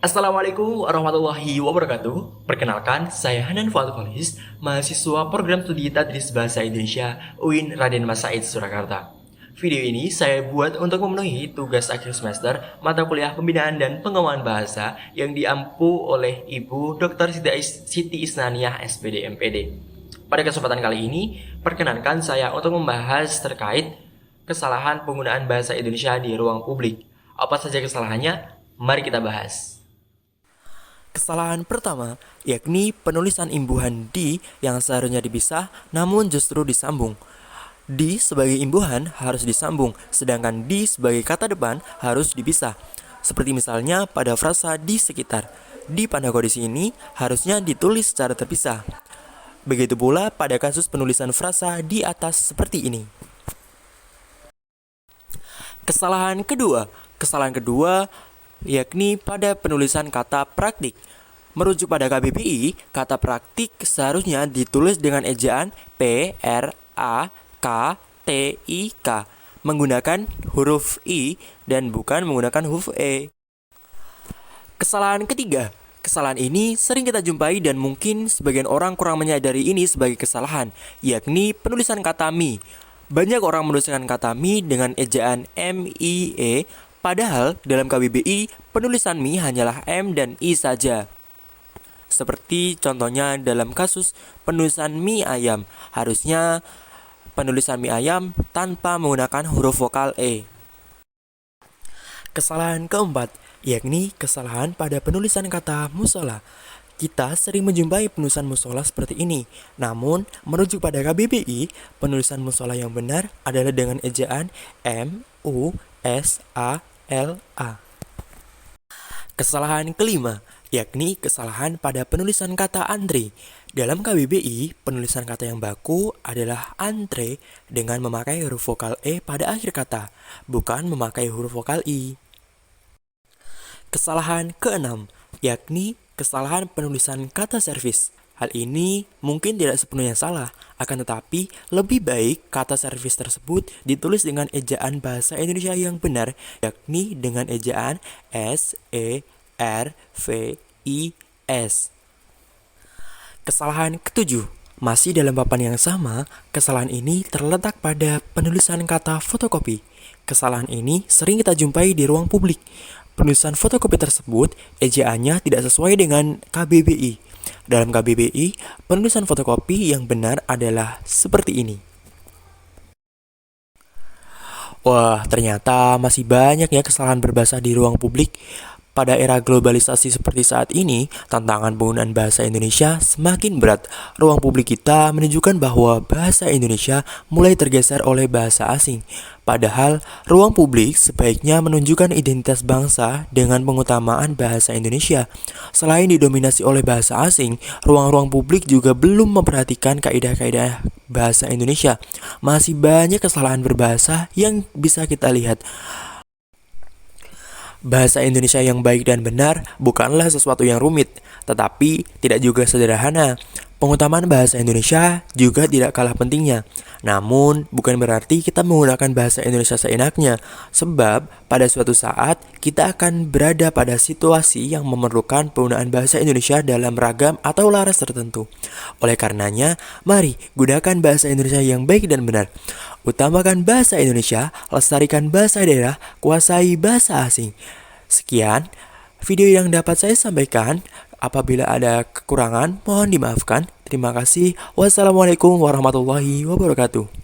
Assalamualaikum warahmatullahi wabarakatuh. Perkenalkan, saya Hanan Fuad Kholis, mahasiswa program studi Tadris Bahasa Indonesia UIN Raden Mas Said Surakarta. Video ini saya buat untuk memenuhi tugas akhir semester mata kuliah pembinaan dan pengembangan bahasa yang diampu oleh Ibu Dr. Siti Isnaniah SPD MPD. Pada kesempatan kali ini, perkenankan saya untuk membahas terkait kesalahan penggunaan bahasa Indonesia di ruang publik. Apa saja kesalahannya? Mari kita bahas. Kesalahan pertama, yakni penulisan imbuhan di yang seharusnya dipisah namun justru disambung. Di sebagai imbuhan harus disambung, sedangkan di sebagai kata depan harus dipisah. Seperti misalnya pada frasa di sekitar. Di pada kondisi ini harusnya ditulis secara terpisah. Begitu pula pada kasus penulisan frasa di atas seperti ini. Kesalahan kedua yakni pada penulisan kata praktik. Merujuk pada KBBI, kata praktik seharusnya ditulis dengan ejaan P, R, A, K, T, I, K, menggunakan huruf I dan bukan menggunakan huruf E. Kesalahan ketiga, kesalahan ini sering kita jumpai dan mungkin sebagian orang kurang menyadari ini sebagai kesalahan, yakni penulisan kata mi. Banyak orang menuliskan kata mi dengan ejaan M-I-E, padahal dalam KBBI penulisan mi hanyalah M dan I saja. Seperti contohnya dalam kasus penulisan mie ayam, harusnya penulisan mie ayam tanpa menggunakan huruf vokal E. Kesalahan keempat, yakni kesalahan pada penulisan kata musola. Kita sering menjumpai penulisan musola seperti ini. Namun, merujuk pada KBBI, penulisan musola yang benar adalah dengan ejaan M-U-S-A-L-A. Kesalahan kelima, yakni kesalahan pada penulisan kata antre. Dalam KBBI, penulisan kata yang baku adalah antre dengan memakai huruf vokal E pada akhir kata, bukan memakai huruf vokal I. Kesalahan keenam, yakni kesalahan penulisan kata servis. Hal ini mungkin tidak sepenuhnya salah, akan tetapi lebih baik kata servis tersebut ditulis dengan ejaan bahasa Indonesia yang benar, yakni dengan ejaan S-E-R-V-I-S. Kesalahan ketujuh, masih dalam papan yang sama, kesalahan ini terletak pada penulisan kata fotokopi. Kesalahan ini sering kita jumpai di ruang publik. Penulisan fotokopi tersebut ejaannya tidak sesuai dengan KBBI. Dalam KBBI, penulisan fotokopi yang benar adalah seperti ini. Wah, ternyata masih banyak ya kesalahan berbahasa di ruang publik. Pada era globalisasi seperti saat ini, tantangan penggunaan bahasa Indonesia semakin berat. Ruang publik kita menunjukkan bahwa bahasa Indonesia mulai tergeser oleh bahasa asing. Padahal, ruang publik sebaiknya menunjukkan identitas bangsa dengan pengutamaan bahasa Indonesia. Selain didominasi oleh bahasa asing, ruang-ruang publik juga belum memperhatikan kaidah-kaidah bahasa Indonesia. Masih banyak kesalahan berbahasa yang bisa kita lihat. Bahasa Indonesia yang baik dan benar bukanlah sesuatu yang rumit, tetapi tidak juga sederhana. Pengutamaan bahasa Indonesia juga tidak kalah pentingnya. Namun, bukan berarti kita menggunakan bahasa Indonesia seenaknya, sebab pada suatu saat kita akan berada pada situasi yang memerlukan penggunaan bahasa Indonesia dalam ragam atau laras tertentu. Oleh karenanya, mari gunakan bahasa Indonesia yang baik dan benar. Utamakan bahasa Indonesia, lestarikan bahasa daerah, kuasai bahasa asing. Sekian video yang dapat saya sampaikan. Apabila ada kekurangan, mohon dimaafkan. Terima kasih. Wassalamualaikum warahmatullahi wabarakatuh.